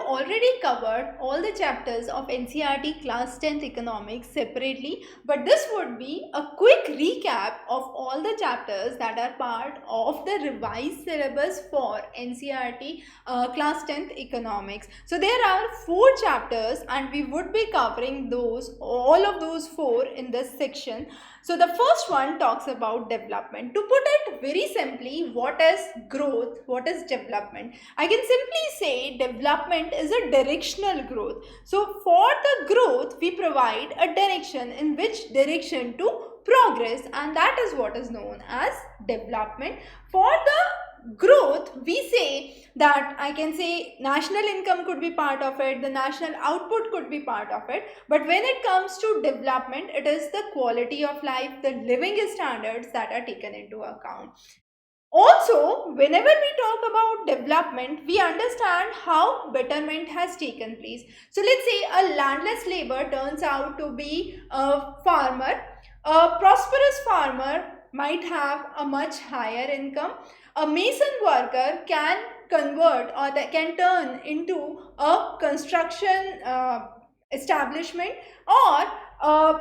already covered all the chapters of NCERT Class 10th Economics separately, but this would be a quick recap of all the chapters that are part of the revised syllabus for NCERT Class 10th Economics. So there are 4 chapters and we would be covering all of those 4 in this section. So the first one talks about development. To put it very simply, what is growth? What is development? I can simply say development is a directional growth. So for the growth, we provide a direction in which direction to progress, and that is what is known as development. For the growth, we say that I can say national income could be part of it, the national output could be part of it, but when it comes to development, it is the quality of life, the living standards that are taken into account. Also, whenever we talk about development, we understand how betterment has taken place. So let's say a landless labor turns out to be a farmer. A prosperous farmer might have a much higher income. A mason worker can convert or that can turn into a construction establishment, or a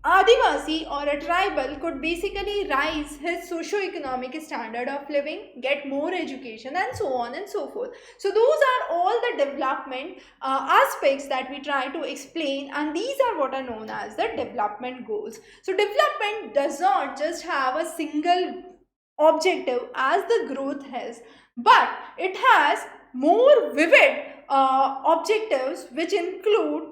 Adivasi or a tribal could basically rise his socio-economic standard of living, get more education, and so on and so forth. So those are all the development aspects that we try to explain, and these are what are known as the development goals. So development does not just have a single objective as the growth has, but it has more vivid objectives which include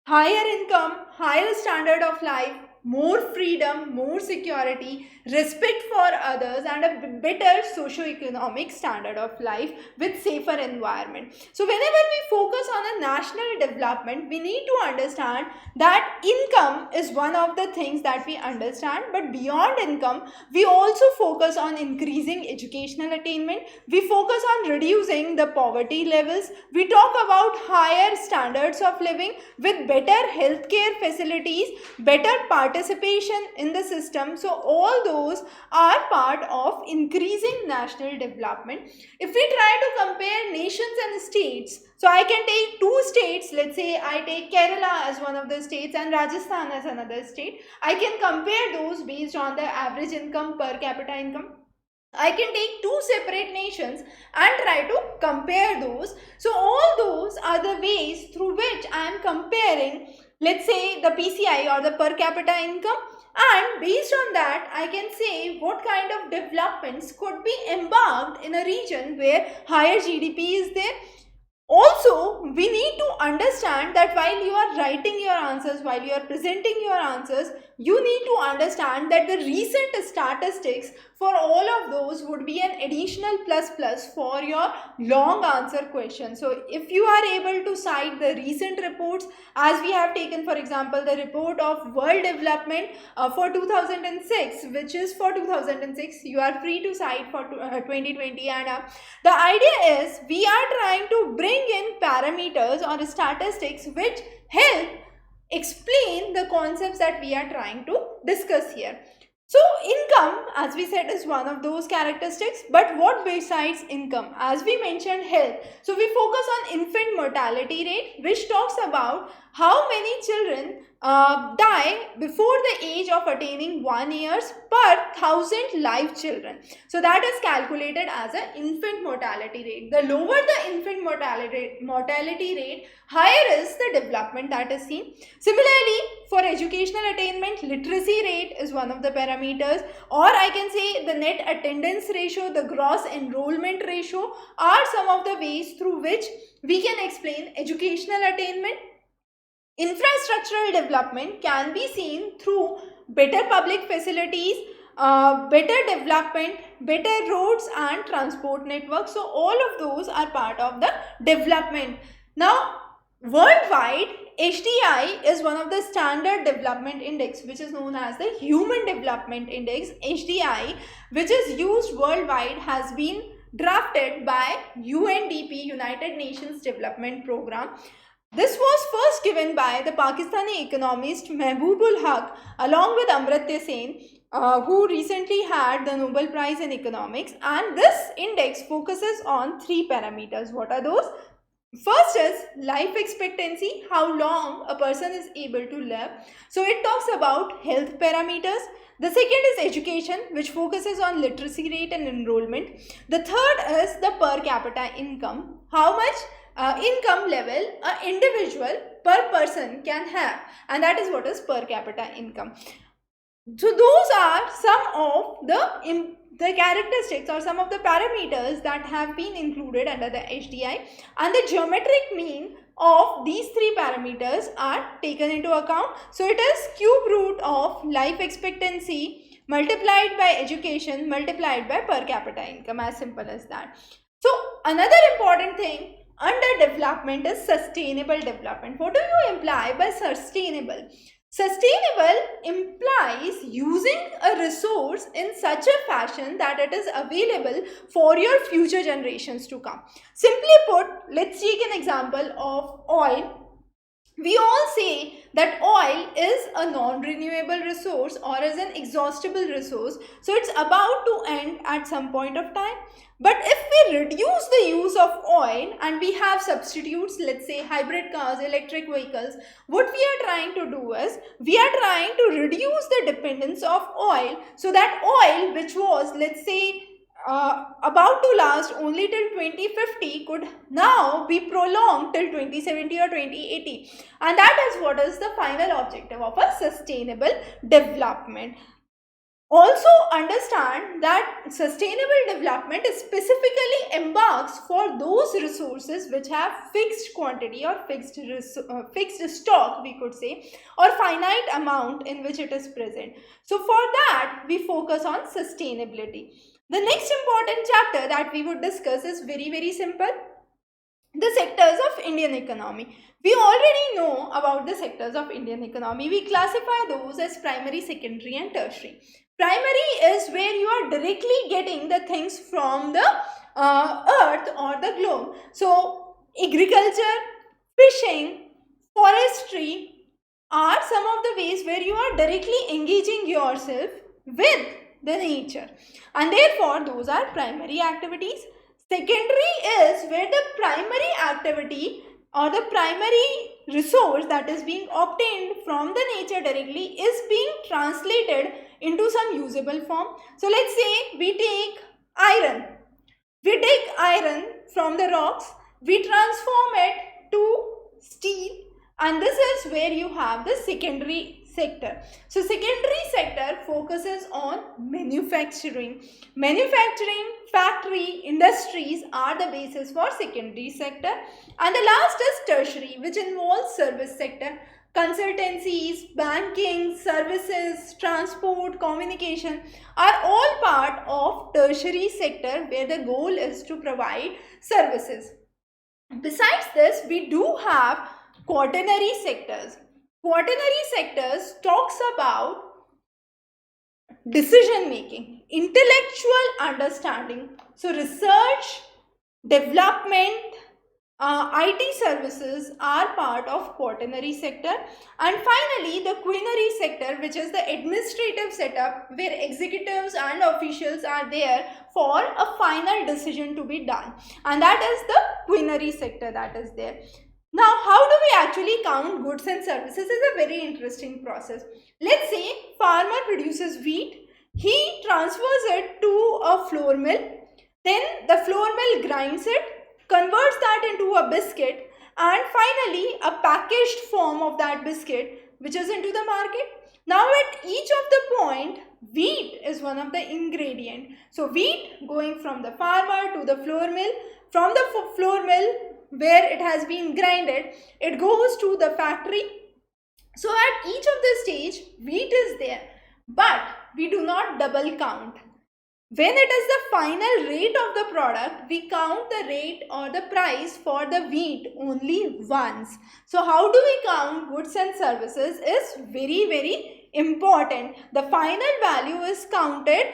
higher income, higher standard of life, more freedom, more security, respect for others, and a better socio-economic standard of life with safer environment. So whenever we focus on a national development, we need to understand that income is one of the things that we understand, but beyond income, we also focus on increasing educational attainment. We focus on reducing the poverty levels. We talk about higher standards of living with better healthcare facilities, better participation in the system. So all those are part of increasing national development. If we try to compare nations and states, so I can take 2 states, let's say I take Kerala as one of the states and Rajasthan as another state. I can compare those based on the average income, per capita income. I can take 2 separate nations and try to compare those. So all those are the ways through which I am comparing, let's say, the PCI or the per capita income, and based on that I can say what kind of developments could be embarked in a region where higher GDP is there. Also, we need to understand that while you are writing your answers, while you are presenting your answers, you need to understand that the recent statistics for all of those would be an additional plus for your long answer question. So if you are able to cite the recent reports, as we have taken for example the report of World Development for 2006, which is for 2006, you are free to cite for 2020, and the idea is we are trying to bring in parameters or statistics which help explain the concepts that we are trying to discuss here. So income, as we said, is one of those characteristics, but what besides income? As we mentioned, health. So we focus on infant mortality rate, which talks about how many children die before the age of attaining 1 year per 1,000 live children. So that is calculated as an infant mortality rate. The lower the infant mortality rate, higher is the development that is seen. Similarly, for educational attainment, literacy rate is one of the parameters, or I can say the net attendance ratio, the gross enrollment ratio are some of the ways through which we can explain educational attainment. Infrastructural development can be seen through better public facilities, better development, better roads and transport networks. So all of those are part of the development. Now, worldwide, HDI is one of the standard development index, which is known as the Human Development Index. HDI, which is used worldwide, has been drafted by UNDP, United Nations Development Program. This was first given by the Pakistani economist Mehboob-ul Haq along with Amartya Sen, who recently had the Nobel Prize in Economics, and this index focuses on 3 parameters. What are those? First is life expectancy, how long a person is able to live. So it talks about health parameters. The second is education, which focuses on literacy rate and enrollment. The third is the per capita income, how much income level an individual per person can have, and that is what is per capita income. So those are some of the characteristics or some of the parameters that have been included under the HDI, and the geometric mean of these three parameters are taken into account. So it is cube root of life expectancy multiplied by education multiplied by per capita income, as simple as that. So another important thing under development is sustainable development. What do you imply by sustainable? Sustainable implies using a resource in such a fashion that it is available for your future generations to come. Simply put, let's take an example of oil. We all say that oil is a non-renewable resource or is an exhaustible resource, so it's about to end at some point of time. But if we reduce the use of oil and we have substitutes, let's say hybrid cars, electric vehicles, what we are trying to do is we are trying to reduce the dependence of oil, so that oil, which was, let's say, about to last only till 2050, could now be prolonged till 2070 or 2080, and that is what is the final objective of a sustainable development. Also understand that sustainable development specifically embarks for those resources which have fixed quantity or fixed stock, we could say, or finite amount in which it is present. So for that we focus on sustainability. The next important chapter that we would discuss is very simple. The sectors of Indian economy. We already know about the sectors of Indian economy. We classify those as primary, secondary and tertiary. Primary is where you are directly getting the things from the earth or the globe. So agriculture, fishing, forestry are some of the ways where you are directly engaging yourself with the nature, and therefore those are primary activities. Secondary is where the primary activity or the primary resource that is being obtained from the nature directly is being translated into some usable form. So let's say we take iron. We take iron from the rocks, we transform it to steel, and this is where you have the secondary sector. So secondary sector focuses on manufacturing. Manufacturing, factory, industries are the basis for secondary sector. And the last is tertiary, which involves service sector. Consultancies, banking, services, transport, communication are all part of tertiary sector, where the goal is to provide services. Besides this, we do have quaternary sectors. Quaternary sectors talks about decision making, intellectual understanding. So research, development, IT services are part of quaternary sector. And finally, the quinary sector, which is the administrative setup where executives and officials are there for a final decision to be done, and that is the quinary sector that is there. Now, how do we actually count goods and services is a very interesting process. Let's say farmer produces wheat, he transfers it to a flour mill, then the flour mill grinds it, converts that into a biscuit, and finally a packaged form of that biscuit which is into the market. Now at each of the point, wheat is one of the ingredient. So wheat going from the farmer to the flour mill, from the flour mill where it has been grinded, it goes to the factory. So at each of the stage, wheat is there, but we do not double count. When it is the final rate of the product, we count the rate or the price for the wheat only once. So how do we count goods and services is very important. The final value is counted,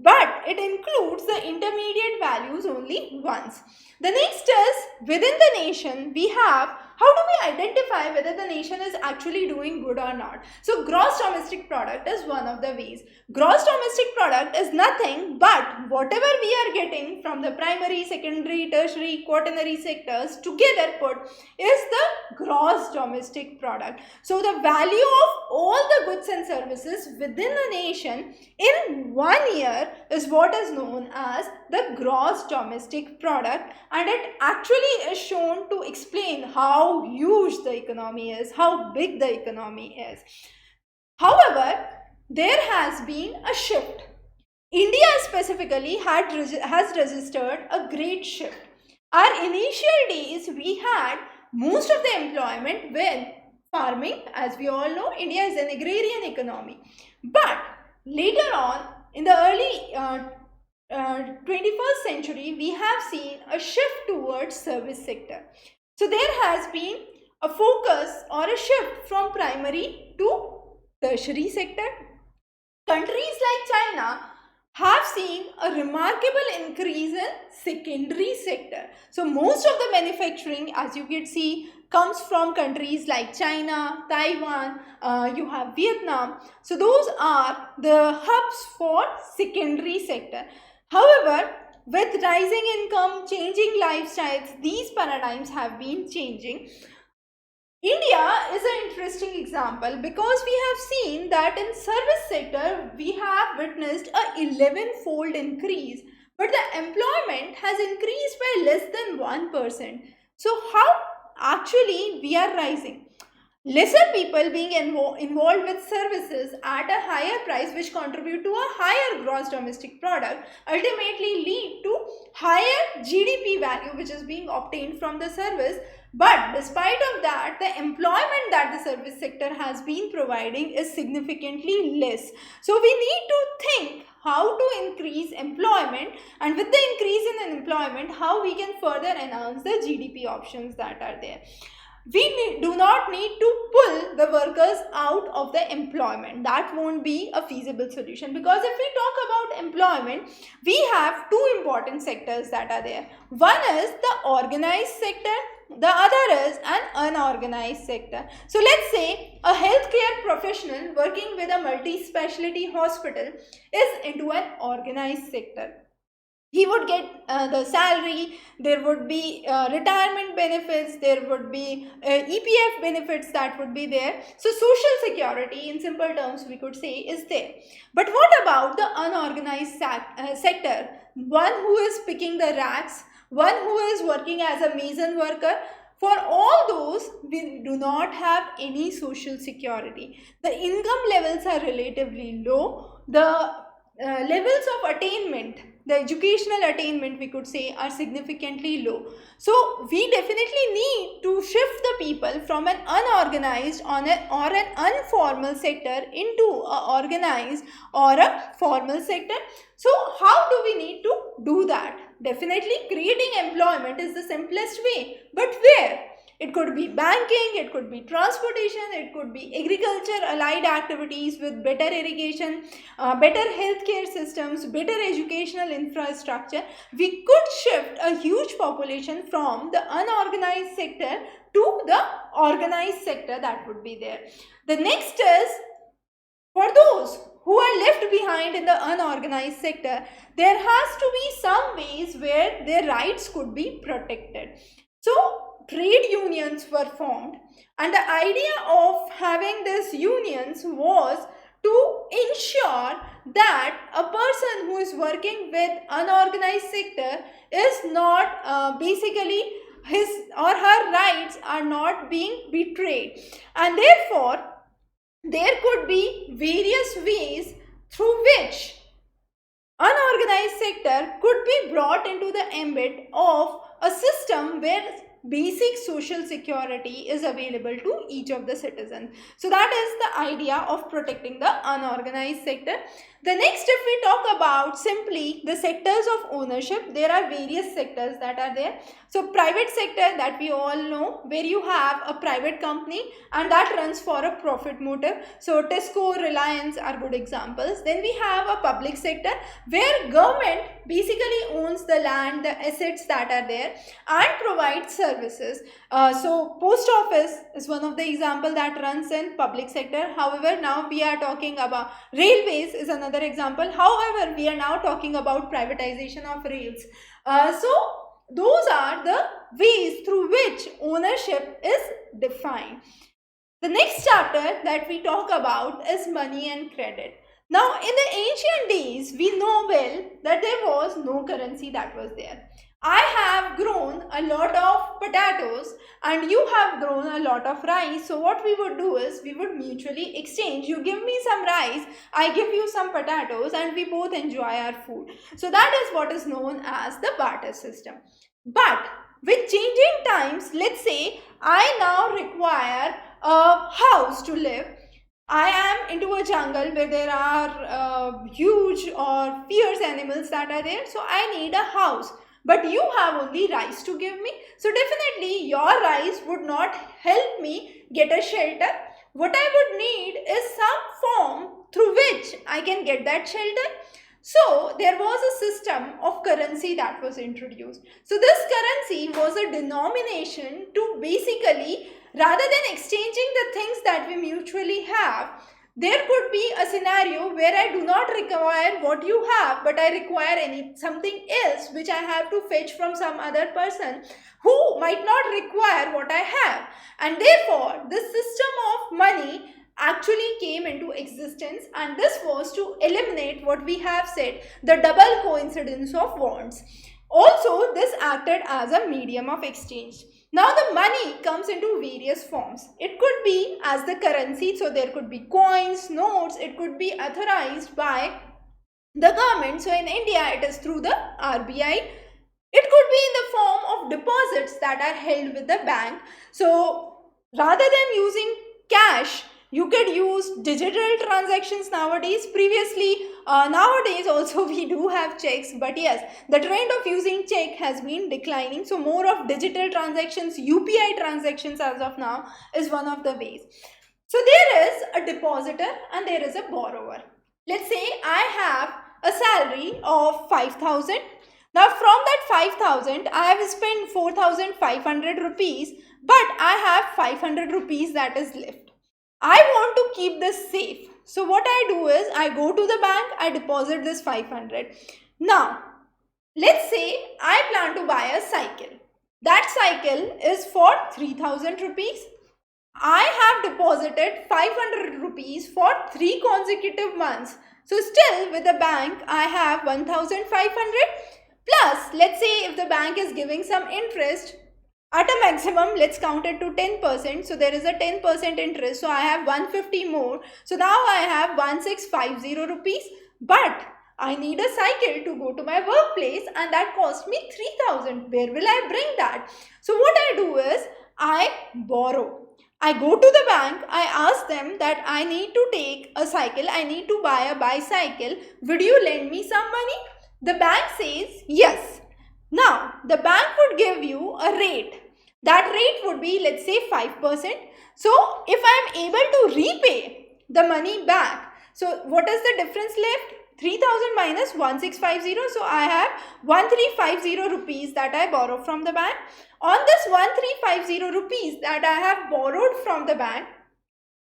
but it includes the intermediate values only once. The next is, within the nation, we have How do we identify whether the nation is actually doing good or not? So gross domestic product is one of the ways. Gross domestic product is nothing but whatever we are getting from the primary, secondary, tertiary, quaternary sectors together put is the gross domestic product. So the value of all the goods and services within a nation in 1 year is what is known as the gross domestic product, and it actually is shown to explain how huge the economy is, how big the economy is. However, there has been a shift. India specifically has registered a great shift. Our initial days, we had most of the employment with farming. As we all know, India is an agrarian economy. But later on, in the early 21st century, we have seen a shift towards service sector. So there has been a focus or a shift from primary to tertiary sector. Countries like China have seen a remarkable increase in secondary sector. So most of the manufacturing, as you can see, comes from countries like China, Taiwan, you have Vietnam. So those are the hubs for secondary sector. However, with rising income, changing lifestyles, these paradigms have been changing. India is an interesting example because we have seen that in service sector we have witnessed a 11-fold increase, but the employment has increased by less than 1%. So how actually we are rising? Lesser people being involved with services at a higher price, which contribute to a higher gross domestic product, ultimately lead to higher GDP value which is being obtained from the service. But despite of that, the employment that the service sector has been providing is significantly less. So we need to think how to increase employment, and with the increase in employment, how we can further enhance the GDP options that are there. We do not need to pull the workers out of the employment. That won't be a feasible solution, because if we talk about employment, we have two important sectors that are there. One is the organized sector, the other is an unorganized sector. So let's say a healthcare professional working with a multi-specialty hospital is into an organized sector. He would get the salary, there would be retirement benefits, there would be EPF benefits that would be there. So social security, in simple terms we could say, is there. But what about the unorganized sector? One who is picking the racks, one who is working as a mason worker. For all those, we do not have any social security. The income levels are relatively low. The levels of attainment, the educational attainment we could say, are significantly low. So we definitely need to shift the people from an unorganized or an informal sector into a organized or a formal sector. So how do we need to do that? Definitely creating employment is the simplest way, but where? It could be banking, it could be transportation, it could be agriculture allied activities with better irrigation, better healthcare systems, better educational infrastructure. We could shift a huge population from the unorganized sector to the organized sector that would be there. The next is, for those who are left behind in the unorganized sector, there has to be some ways where their rights could be protected. So trade unions were formed, and the idea of having these unions was to ensure that a person who is working with unorganized sector is not basically his or her rights are not being betrayed, and therefore there could be various ways through which unorganized sector could be brought into the ambit of a system where basic social security is available to each of the citizens. So that is the idea of protecting the unorganized sector. The next, if we talk about simply the sectors of ownership, there are various sectors that are there. So private sector, that we all know, where you have a private company and that runs for a profit motive. So Tesco, Reliance are good examples. Then we have a public sector where government basically owns the land, the assets that are there, and provides services services. So post office is one of the example that runs in public sector. However, now we are talking about railways is another example. However, we are now talking about privatization of rails. So those are the ways through which ownership is defined. The next chapter that we talk about is money and credit. Now, in the ancient days, we know well that there was no currency that was there. I have grown a lot of potatoes and you have grown a lot of rice. So what we would do is we would mutually exchange. You give me some rice, I give you some potatoes, and we both enjoy our food. So that is what is known as the barter system. But with changing times, let's say I now require a house to live. I am into a jungle where there are huge or fierce animals that are there. So I need a house. But you have only rice to give me. So definitely your rice would not help me get a shelter. What I would need is some form through which I can get that shelter. So there was a system of currency that was introduced. So this currency was a denomination to basically, rather than exchanging the things that we mutually have, there could be a scenario where I do not require what you have, but I require something else which I have to fetch from some other person who might not require what I have. And therefore, this system of money actually came into existence, and this was to eliminate what we have said, the double coincidence of wants. Also, this acted as a medium of exchange. Now the money comes into various forms. It could be as the currency, so there could be coins, notes, it could be authorized by the government. So in India, it is through the RBI. It could be in the form of deposits that are held with the bank. So rather than using cash, you could use digital transactions nowadays. Previously, nowadays also we do have checks, but yes, the trend of using check has been declining. So more of digital transactions, UPI transactions as of now is one of the ways. So there is a depositor and there is a borrower. Let's say I have a salary of 5,000. Now from that 5,000, I have spent 4,500 rupees, but I have 500 rupees that is left. I want to keep this safe. So what I do is I go to the bank, I deposit this 500. Now, let's say I plan to buy a cycle. That cycle is for 3,000 rupees. I have deposited 500 rupees for 3 consecutive months. So still with the bank, I have 1,500 plus, let's say if the bank is giving some interest, at a maximum, let's count it to 10%. So there is a 10% interest. So I have 150 more. So now I have 1650 rupees. But I need a cycle to go to my workplace and that cost me 3,000. Where will I bring that? So what I do is I borrow. I go to the bank. I ask them that I need to take a cycle. I need to buy a bicycle. Would you lend me some money? The bank says yes. Now, the bank would give you a rate. That rate would be, let's say, 5%. So, if I am able to repay the money back, so what is the difference left? 3,000 minus 1650. So, I have 1350 rupees that I borrow from the bank. On this 1350 rupees that I have borrowed from the bank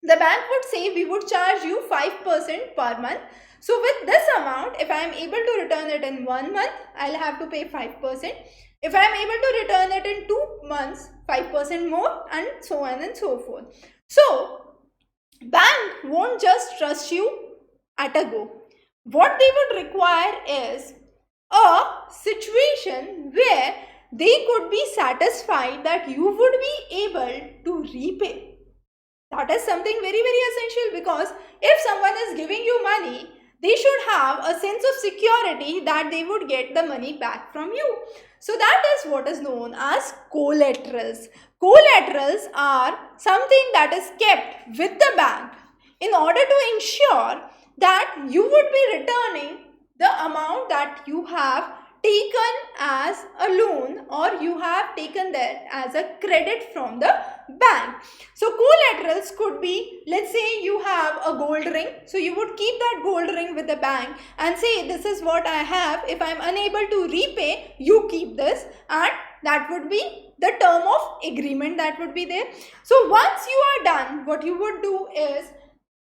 would say we would charge you 5% per month. So, with this amount, if I am able to return it in 1 month, I'll have to pay 5%. If I am able to return it in 2 months, 5% more, and so on and so forth. So, bank won't just trust you at a go. What they would require is a situation where they could be satisfied that you would be able to repay. That is something very, very essential, because if someone is giving you money, they should have a sense of security that they would get the money back from you. So that is what is known as collaterals. Collaterals are something that is kept with the bank in order to ensure that you would be returning the amount that you have taken as a loan, or you have taken that as a credit from the bank. So collaterals could be, let's say you have a gold ring, so you would keep that gold ring with the bank and say, this is what I have. If I am unable to repay, you keep this and that would be the term of agreement that would be there. So once you are done, what you would do is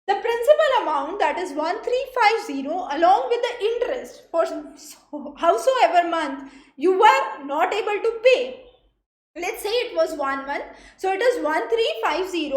the principal amount, that is 1350, along with the interest for howsoever month you were not able to pay. Let's say it was 1 month, so it is 1350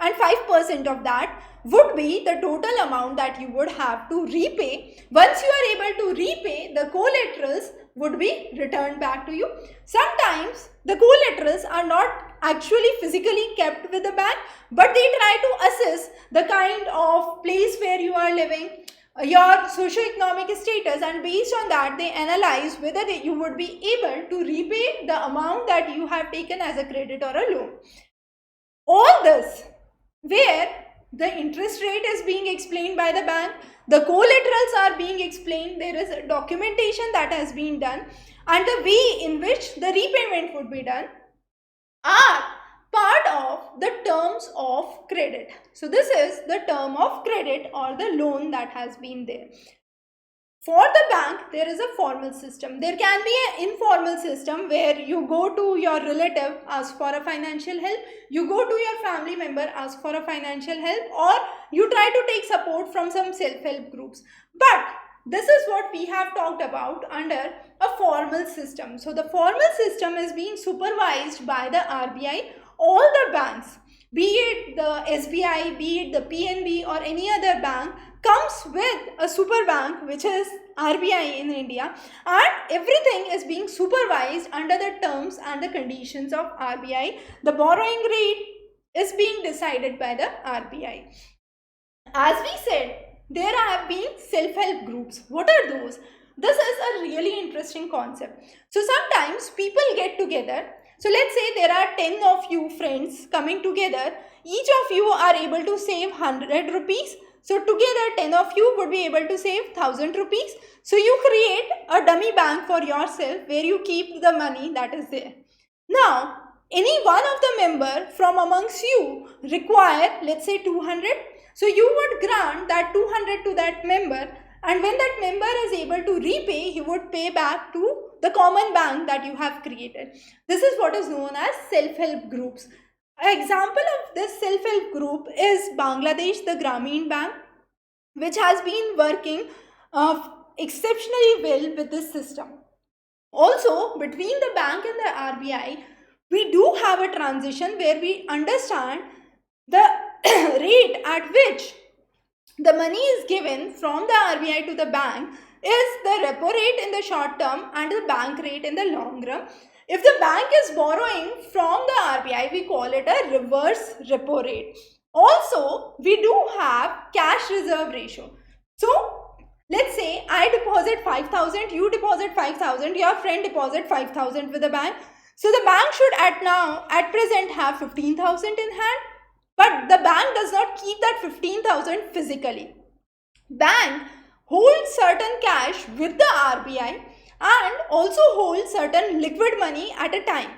and 5% of that would be the total amount that you would have to repay. Once you are able to repay, the collaterals would be returned back to you. Sometimes the collaterals are not actually physically kept with the bank, but they try to assess the kind of place where you are living, your socio-economic status, and based on that they analyze whether you would be able to repay the amount that you have taken as a credit or a loan. All this where the interest rate is being explained by the bank, the collaterals are being explained, there is a documentation that has been done, and the way in which the repayment would be done are part of the terms of credit. So this is the term of credit or the loan that has been there. For the bank, there is a formal system. There can be an informal system where you go to your relative, ask for a financial help, you go to your family member, ask for a financial help, or you try to take support from some self-help groups. But this is what we have talked about under a formal system. So the formal system is being supervised by the RBI. All the banks, be it the SBI, be it the PNB or any other bank, comes with a super bank, which is RBI in India, and everything is being supervised under the terms and the conditions of RBI. The borrowing rate is being decided by the RBI. As we said, there have been self-help groups. What are those? This is a really interesting concept. So sometimes people get together. So let's say there are 10 of you friends coming together. Each of you are able to save 100 rupees. So together 10 of you would be able to save 1000 rupees. So you create a dummy bank for yourself where you keep the money that is there. Now, any one of the member from amongst you require, let's say 200. So you would grant that 200 to that member, and when that member is able to repay, he would pay back to the common bank that you have created. This is what is known as self-help groups. An example of this self-help group is Bangladesh, the Grameen Bank, which has been working exceptionally well with this system. Also, between the bank and the RBI, we do have a transition where we understand the rate at which the money is given from the RBI to the bank is the repo rate in the short term and the bank rate in the long run. If the bank is borrowing from the RBI, we call it a reverse repo rate. Also, we do have cash reserve ratio. So, let's say I deposit 5,000, you deposit 5,000, your friend deposit 5,000 with the bank. So, the bank should at present have 15,000 in hand. But the bank does not keep that 15,000 physically. Bank holds certain cash with the RBI and also holds certain liquid money at a time.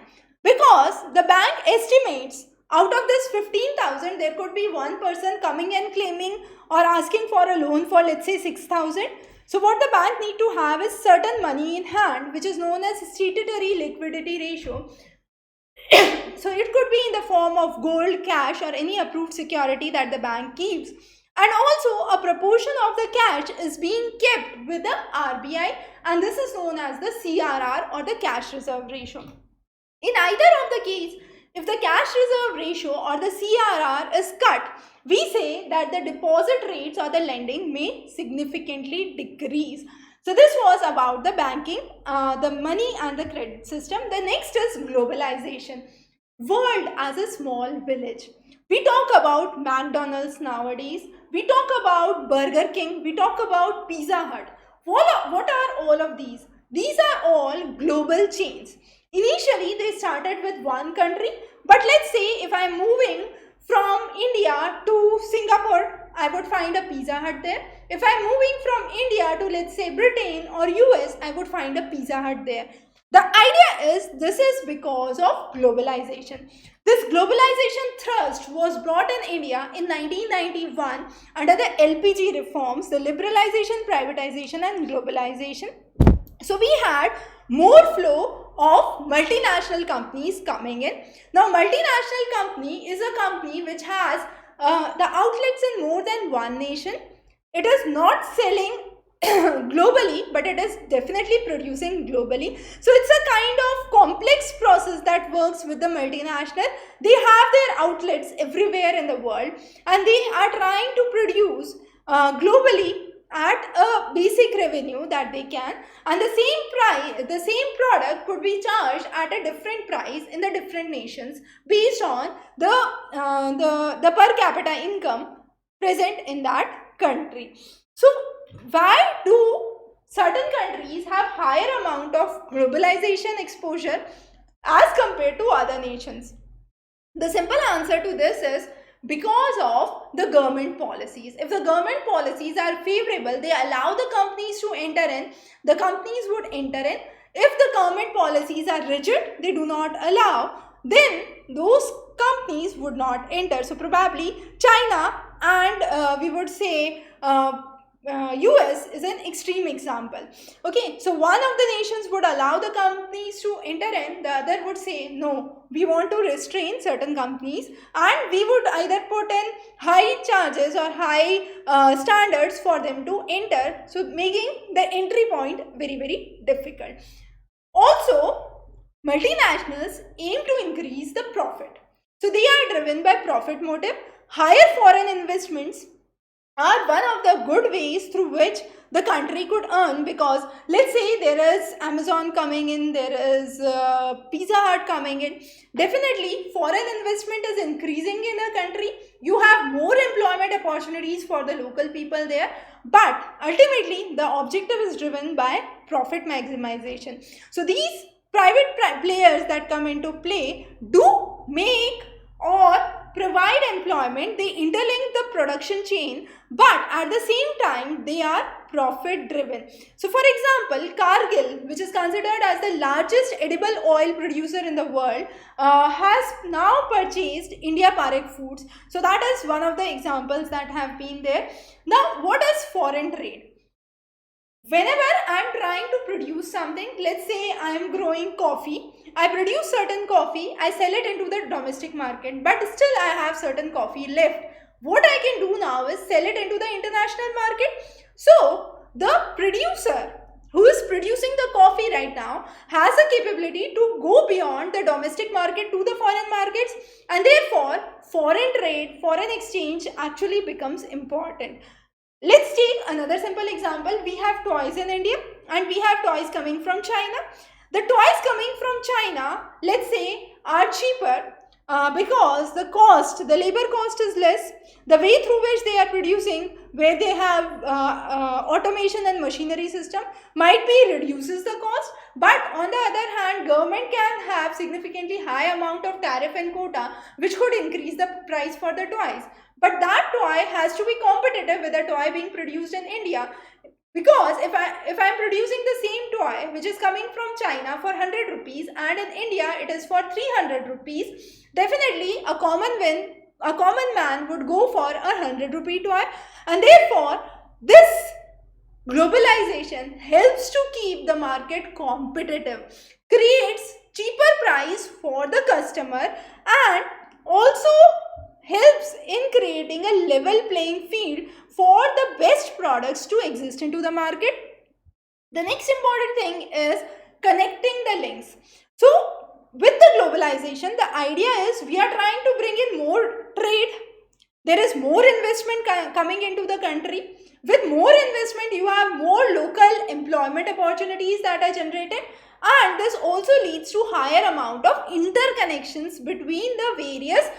Because the bank estimates out of this 15,000, there could be one person coming and claiming or asking for a loan for, let's say, 6,000. So what the bank need to have is certain money in hand, which is known as statutory liquidity ratio. So it could be in the form of gold, cash, or any approved security that the bank keeps. And also a proportion of the cash is being kept with the RBI, and this is known as the CRR or the cash reserve ratio. In either of the case, if the cash reserve ratio or the CRR is cut, we say that the deposit rates or the lending may significantly decrease. So this was about the banking, the money and the credit system. The next is globalization. World as a small village. We talk about McDonald's nowadays. We talk about Burger King. We talk about Pizza Hut. What are all of these? These are all global chains. Initially, they started with one country. But let's say if I'm moving from India to Singapore, I would find a Pizza Hut there. If I'm moving from India to, let's say, Britain or US, I would find a Pizza Hut there. The idea is this is because of globalization. This globalization thrust was brought in India in 1991 under the LPG reforms, the liberalization, privatization and globalization. So we had more flow of multinational companies coming in. Now multinational company is a company which has the outlets in more than one nation. It is not selling globally, but it is definitely producing globally. So it's a kind of complex process that works with the multinational. They have their outlets everywhere in the world, and they are trying to produce globally at a basic revenue that they can, and the same price, the same product could be charged at a different price in the different nations based on the per capita income present in that country. So why do certain countries have higher amount of globalization exposure as compared to other nations? The simple answer to this is because of the government policies. If the government policies are favorable, they allow the companies to enter in, the companies would enter in. If the government policies are rigid, they do not allow, then those companies would not enter. So probably China and we would say US is an extreme example. Okay, so one of the nations would allow the companies to enter in, the other would say no, we want to restrain certain companies, and we would either put in high charges or high standards for them to enter, so making the entry point very, very difficult. Also, multinationals aim to increase the profit. So they are driven by profit motive. Higher foreign investments are one of the good ways through which the country could earn, because let's say there is Amazon coming in, there is Pizza Hut coming in, definitely foreign investment is increasing in a country. You have more employment opportunities for the local people there, but ultimately the objective is driven by profit maximization. So these private players that come into play do make or provide employment, they interlink the production chain, but at the same time they are profit driven. So for example, Cargill, which is considered as the largest edible oil producer in the world, has now purchased India Parekh Foods. So that is one of the examples that have been there. Now what is foreign trade? Whenever I am trying to produce something, let's say I am growing coffee, I produce certain coffee, I sell it into the domestic market, but still I have certain coffee left. What I can do now is sell it into the international market. So the producer who is producing the coffee right now has a capability to go beyond the domestic market to the foreign markets, and therefore foreign trade, foreign exchange actually becomes important. Let's take another simple example. We have toys in India and we have toys coming from China. The toys coming from China, let's say, are cheaper because the cost, the labor cost is less. The way through which they are producing, where they have automation and machinery system, might be reduces the cost. But on the other hand, government can have significantly high amount of tariff and quota, which could increase the price for the toys. But that toy has to be competitive with a toy being produced in India. Because if I'm producing the same toy which is coming from China for 100 rupees and in India it is for 300 rupees, definitely a common man would go for a 100 rupee toy, and therefore this globalization helps to keep the market competitive, creates cheaper price for the customer, and also helps in creating a level playing field for the best products to exist into the market. The next important thing is connecting the links. So with the globalization, the idea is we are trying to bring in more trade. There is more investment coming into the country. With more investment, you have more local employment opportunities that are generated, and this also leads to higher amount of interconnections between the various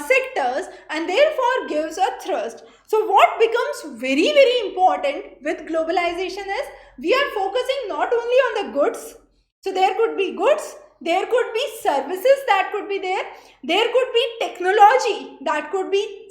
sectors, and therefore gives a thrust. So what becomes very, very important with globalization is we are focusing not only on the goods. So there could be goods, there could be services that could be there could be technology that could be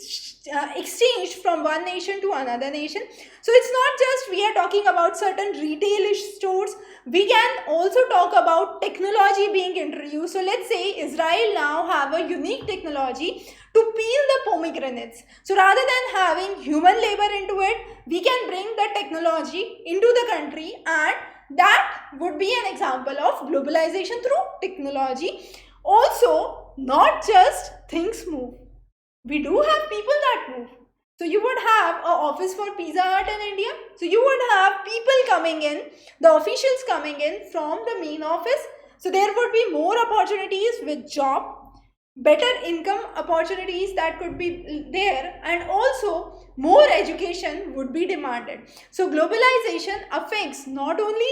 exchanged from one nation to another nation. So it's not just we are talking about certain retailish stores, we can also talk about technology being introduced. So let's say Israel now have a unique technology to peel the pomegranates. So rather than having human labor into it, we can bring the technology into the country and that would be an example of globalization through technology. Also, not just things move. We do have people that move. So you would have an office for Pizza Hut in India. So you would have people coming in, the officials coming in from the main office. So there would be more opportunities with job, better income opportunities that could be there, and also more education would be demanded. So globalization affects not only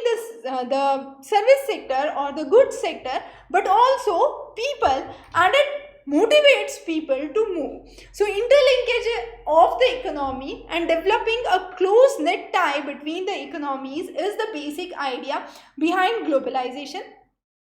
the service sector or the goods sector, but also people, and it motivates people to move. So interlinkage of the economy and developing a close knit tie between the economies is the basic idea behind globalization.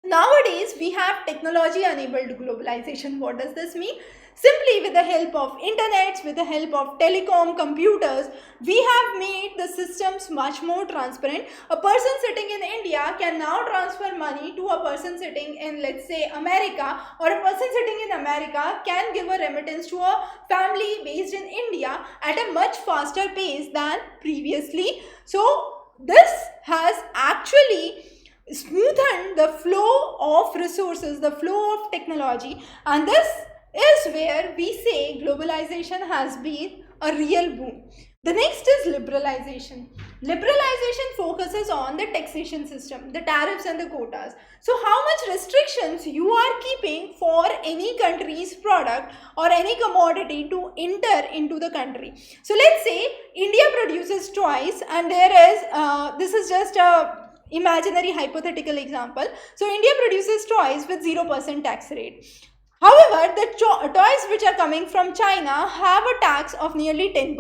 Nowadays, we have technology-enabled globalization. What does this mean? Simply with the help of internets, with the help of telecom, computers, we have made the systems much more transparent. A person sitting in India can now transfer money to a person sitting in, let's say, America, or a person sitting in America can give a remittance to a family based in India at a much faster pace than previously. So, this has actually smoothen the flow of resources, the flow of technology, and this is where we say globalization has been a real boom. The next is liberalization. Liberalization focuses on the taxation system, the tariffs and the quotas. So how much restrictions you are keeping for any country's product or any commodity to enter into the country. So let's say India produces toys, and there is, this is just a imaginary hypothetical example. So India produces toys with 0% tax rate. However, the toys which are coming from China have a tax of nearly 10%.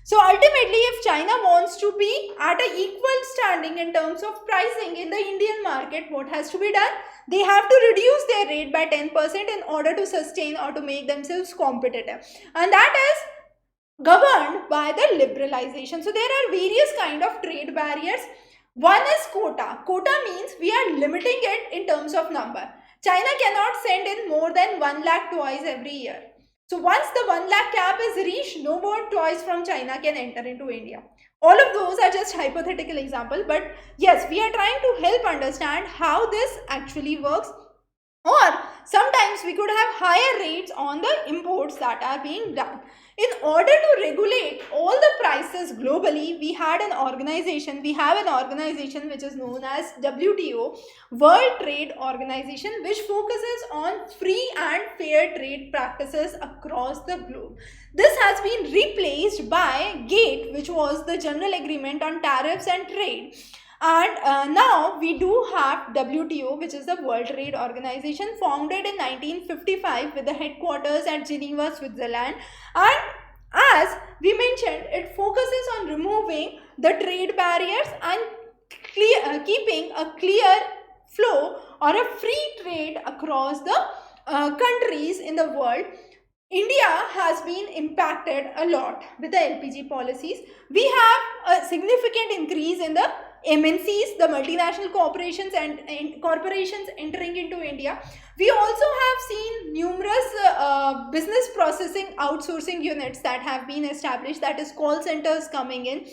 So ultimately, if China wants to be at an equal standing in terms of pricing in the Indian market, what has to be done? They have to reduce their rate by 10% in order to sustain or to make themselves competitive. And that is governed by the liberalization. So there are various kind of trade barriers. One is quota. Quota means we are limiting it in terms of number. China cannot send in more than 1 lakh toys every year. So once the 1 lakh cap is reached, no more toys from China can enter into India. All of those are just hypothetical example, but yes, we are trying to help understand how this actually works. Or sometimes we could have higher rates on the imports that are being done. In order to regulate all the prices globally, we have an organization which is known as WTO, World Trade Organization, which focuses on free and fair trade practices across the globe. This has been replaced by GATT, which was the General Agreement on Tariffs and Trade. And now we do have WTO, which is the World Trade Organization, founded in 1955 with the headquarters at Geneva, Switzerland. And as we mentioned, it focuses on removing the trade barriers and keeping a clear flow or a free trade across the countries in the world. India has been impacted a lot with the LPG policies. We have a significant increase in the MNCs, the multinational corporations and corporations entering into India. We also have seen numerous business processing outsourcing units that have been established, that is call centers coming in.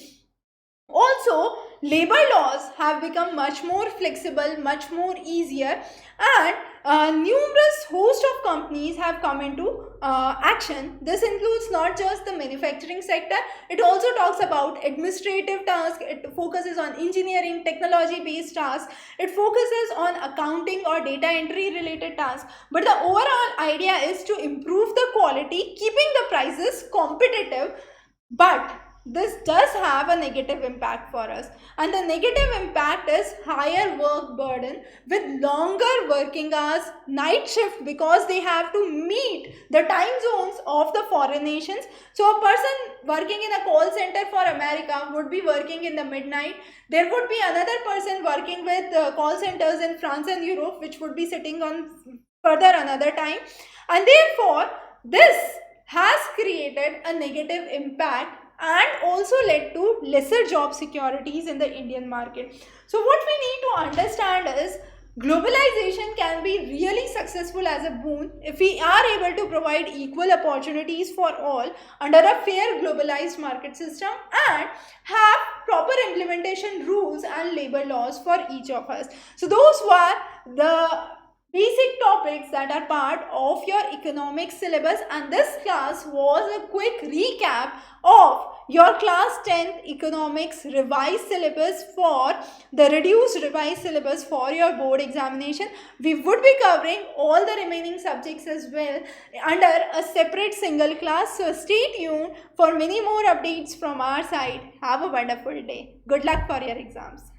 Also, labor laws have become much more flexible, much more easier, and numerous host of companies have come into action. This includes not just the manufacturing sector, it also talks about administrative tasks, it focuses on engineering, technology based tasks, it focuses on accounting or data entry related tasks. But the overall idea is to improve the quality, keeping the prices competitive. But this does have a negative impact for us, and the negative impact is higher work burden with longer working hours, night shift, because they have to meet the time zones of the foreign nations. So a person working in a call center for America would be working in the midnight. There would be another person working with call centers in France and Europe, which would be sitting on further another time, and therefore this has created a negative impact and also led to lesser job securities in the Indian market. So what we need to understand is Globalization can be really successful as a boon if we are able to provide equal opportunities for all under a fair globalized market system and have proper implementation rules and labor laws for each of us. So those were the basic topics that are part of your economics syllabus, and this class was a quick recap of your class 10th economics revised syllabus for the reduced revised syllabus for your board examination. We would be covering all the remaining subjects as well under a separate single class, so stay tuned for many more updates from our side. Have a wonderful day. Good luck for your exams.